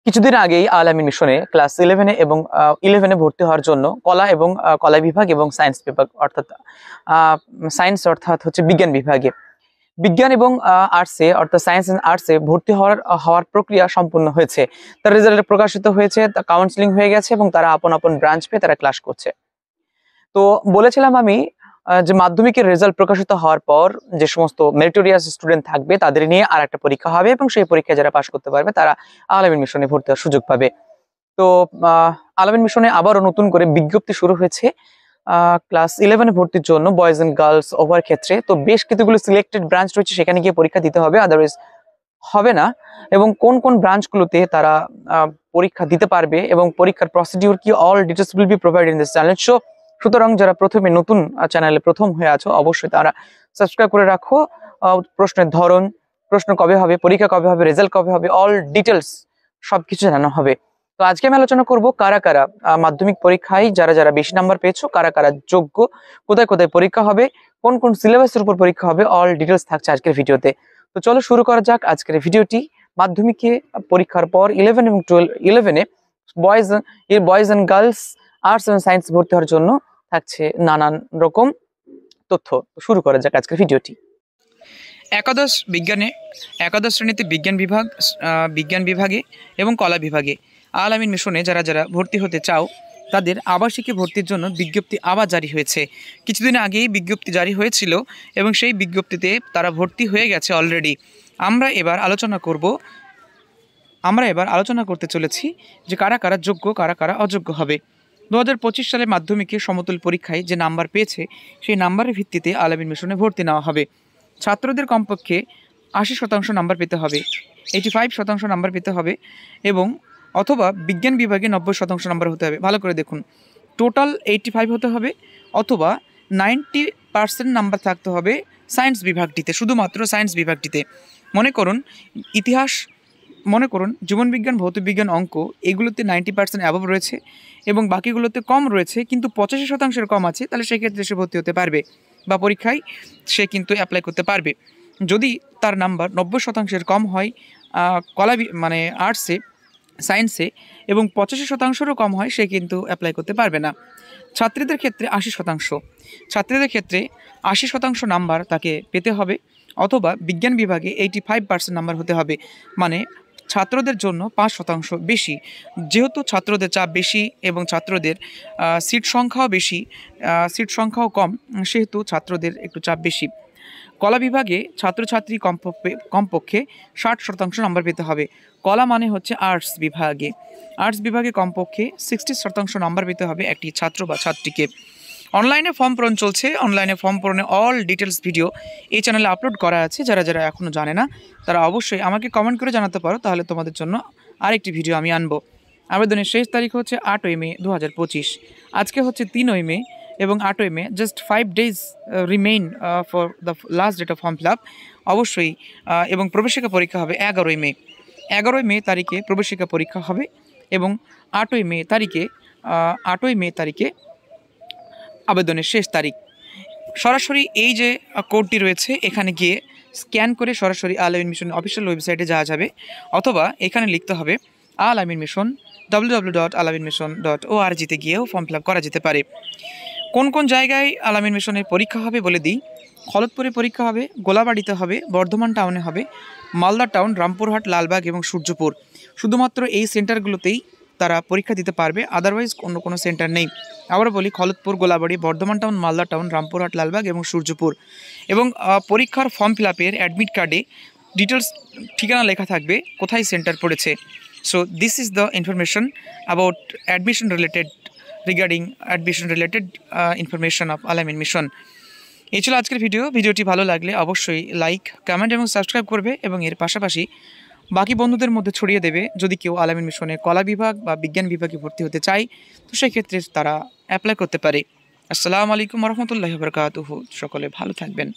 কিছুদিন আগেই আল আমিন মিশনে ক্লাস 11 এবং 11 ভর্তি হওয়ার জন্য কলা এবং কলা বিভাগ এবং সায়েন্স বিভাগ অর্থাৎ সায়েন্স অর্থাৎ হচ্ছে বিজ্ঞান বিভাগে বিজ্ঞান এবং আর্টসে অর্থাৎ সায়েন্স এন্ড আর্টসে ভর্তি হওয়ার প্রক্রিয়া সম্পূর্ণ হয়েছে। তার রেজাল্ট প্রকাশিত হয়েছে, কাউন্সিলিং হয়ে গেছে এবং তারা আপন আপন ব্রাঞ্চ পেয়ে তারা ক্লাস করছে। তো বলেছিলাম আমি যে মাধ্যমিকের রেজাল্ট প্রকাশিত হওয়ার পর যে সমস্ত মেরিটোরিয়াস স্টুডেন্ট থাকবে তাদের নিয়ে আর একটা পরীক্ষা হবে এবং সেই পরীক্ষায় যারা পাশ করতে পারবে তারা আল আমিন মিশনে ভর্তি হওয়ার সুযোগ পাবে। তো আল আমিন মিশনে আবারও নতুন করে বিজ্ঞপ্তি শুরু হয়েছে ক্লাস 11 ভর্তির জন্য বয়েজ এন্ড গার্লস ওভার ক্ষেত্রে। তো বেশ কিছুগুলো সিলেক্টেড ব্রাঞ্চ রয়েছে, সেখানে গিয়ে পরীক্ষা দিতে হবে, আদারওয়াইজ হবে না। এবং কোন কোন ব্রাঞ্চগুলোতে তারা পরীক্ষা দিতে পারবে এবং পরীক্ষার প্রসিডিউর কি, all details will be provided in this channel. So সুতরাং যারা প্রথমে নতুন চ্যানেলে প্রথম হয়ে আছো অবশ্যই তারা সাবস্ক্রাইব করে রাখো। প্রশ্নের ধরন, প্রশ্ন কবে হবে, পরীক্ষা কবে হবে, রেজাল্ট কবে হবে, অল ডিটেলস সবকিছু জানানো হবে। তো আজকে আমি আলোচনা করব কারা কারা মাধ্যমিক পরীক্ষায় যারা যারা বেশি নাম্বার পেয়েছো, কারা কারা যোগ্য, কোথায় কোথায় পরীক্ষা হবে, কোন কোন সিলেবাসের উপর পরীক্ষা হবে, অল ডিটেলস থাকছে আজকের ভিডিওতে। তো চলো শুরু করা যাক আজকের ভিডিওটি। মাধ্যমিকে পরীক্ষার পর 11 এবং 11 বয়েজ এন্ড গার্লস আর্টস এবং সায়েন্স ভর্তি হওয়ার জন্য থাকছে নানান রকম তথ্য। শুরু করা যাক আজকের ভিডিওটি। একাদশ শ্রেণীতে বিজ্ঞান বিভাগে এবং কলা বিভাগে আল আমিন মিশনে যারা যারা ভর্তি হতে চাও তাদের আবাসিকে ভর্তির জন্য বিজ্ঞপ্তি আবার জারি হয়েছে। কিছুদিন আগেই বিজ্ঞপ্তি জারি হয়েছিল এবং সেই বিজ্ঞপ্তিতে তারা ভর্তি হয়ে গেছে অলরেডি। আমরা এবার আলোচনা করতে চলেছি যে কারা কারা যোগ্য, কারা কারা অযোগ্য হবে। 2025 সালে মাধ্যমিকে সমতুল পরীক্ষায় যে নাম্বার পেয়েছে সেই নাম্বারের ভিত্তিতে আল আমিন মিশনে ভর্তি নেওয়া হবে। ছাত্রদের কমপক্ষে 80% নাম্বার পেতে হবে, 85% নাম্বার পেতে হবে এবং অথবা বিজ্ঞান বিভাগে 90% নাম্বার হতে হবে। ভালো করে দেখুন, টোটাল 85 হতে হবে অথবা 90% নাম্বার থাকতে হবে সায়েন্স বিভাগটিতে, শুধুমাত্র সায়েন্স বিভাগটিতে। মনে করুন জীবনবিজ্ঞান, ভৌতবিজ্ঞান, অঙ্ক এগুলোতে 90% অ্যাবভ রয়েছে এবং বাকিগুলোতে কম রয়েছে কিন্তু 85%-এর কম আছে, তাহলে সেক্ষেত্রে সে ভর্তি হতে পারবে বা পরীক্ষায় সে কিন্তু অ্যাপ্লাই করতে পারবে। যদি তার নাম্বার 90%-এর কম হয় আর্টসে, সায়েন্সে এবং 85%-এরও কম হয়, সে কিন্তু অ্যাপ্লাই করতে পারবে না। ছাত্রীদের ক্ষেত্রে 80% নাম্বার তাকে পেতে হবে অথবা বিজ্ঞান বিভাগে 85% নাম্বার হতে হবে, মানে ছাত্রদের জন্য 5% বেশি। যেহেতু ছাত্রদের চাপ বেশি এবং ছাত্রদের সিট সংখ্যাও কম, সেহেতু ছাত্রদের একটু চাপ বেশি। কলা বিভাগে ছাত্রছাত্রী কমপক্ষে 60% নাম্বার পেতে হবে। কলা মানে হচ্ছে আর্টস বিভাগে কমপক্ষে 60% নাম্বার পেতে হবে একটি ছাত্র বা ছাত্রীকে। অনলাইনে ফর্ম পূরণ চলছে। অনলাইনে ফর্ম পূরণে অল ডিটেলস ভিডিও এই চ্যানেলে আপলোড করা আছে। যারা যারা এখনও জানে না তারা অবশ্যই আমাকে কমেন্ট করে জানাতে পারো, তাহলে তোমাদের জন্য আরেকটি ভিডিও আমি আনবো। আবেদনের শেষ তারিখ হচ্ছে 8ই মে 2025। আজকে হচ্ছে 3ই মে এবং 8ই মে, just 5 days remain for the last date of form fill up. অবশ্যই এবং প্রবেশিকা পরীক্ষা হবে 11ই মে তারিখে প্রবেশিকা পরীক্ষা হবে এবং 8ই মে তারিখে আবেদনের শেষ তারিখ। সরাসরি এই যে কোডটি রয়েছে এখানে গিয়ে স্ক্যান করে সরাসরি আল আমিন মিশন অফিসিয়াল ওয়েবসাইটে যাওয়া যাবে অথবা এখানে লিখতে হবে আল আমিন মিশন www.alaminmission.org-তে গিয়েও ফর্ম ফিল আপ করা যেতে পারে। কোন কোন জায়গায় আল আমিন মিশনের পরীক্ষা হবে বলে দিই। খলতপুরে পরীক্ষা হবে, গোলাবাড়িতে হবে, বর্ধমান টাউনে হবে, মালদা টাউন, রামপুরহাট, লালবাগ এবং সূর্যপুর। শুধুমাত্র এই সেন্টারগুলোতেই তারা পরীক্ষা দিতে পারবে, আদারওয়াইজ অন্য কোনো সেন্টার নেই। আবার বলি, খলতপুর, গোলাবাড়ি, বর্ধমান টাউন, মালদা টাউন, রামপুরহাট, লালবাগ এবং সূর্যপুর। এবং পরীক্ষার ফর্ম ফিল আপের অ্যাডমিট কার্ডে ডিটেলস, ঠিকানা লেখা থাকবে কোথায় সেন্টার পড়েছে। So this is the information about regarding admission related information of Al Amin mission. এই ছিল আজকের ভিডিওটি ভালো লাগলে অবশ্যই লাইক, কমেন্ট এবং সাবস্ক্রাইব করবে এবং এর পাশাপাশি বাকি বন্ধুদের মধ্যে ছড়িয়ে দেবে। যদি কেউ আল আমিন মিশনে কলা বিভাগ বা বিজ্ঞান বিভাগে ভর্তি হতে চায় তো সেক্ষেত্রে তারা অ্যাপ্লাই করতে পারে। আসসালামু আলাইকুম ওয়া রাহমাতুল্লাহি ওয়া বারাকাতুহু। সকলে ভালো থাকবেন।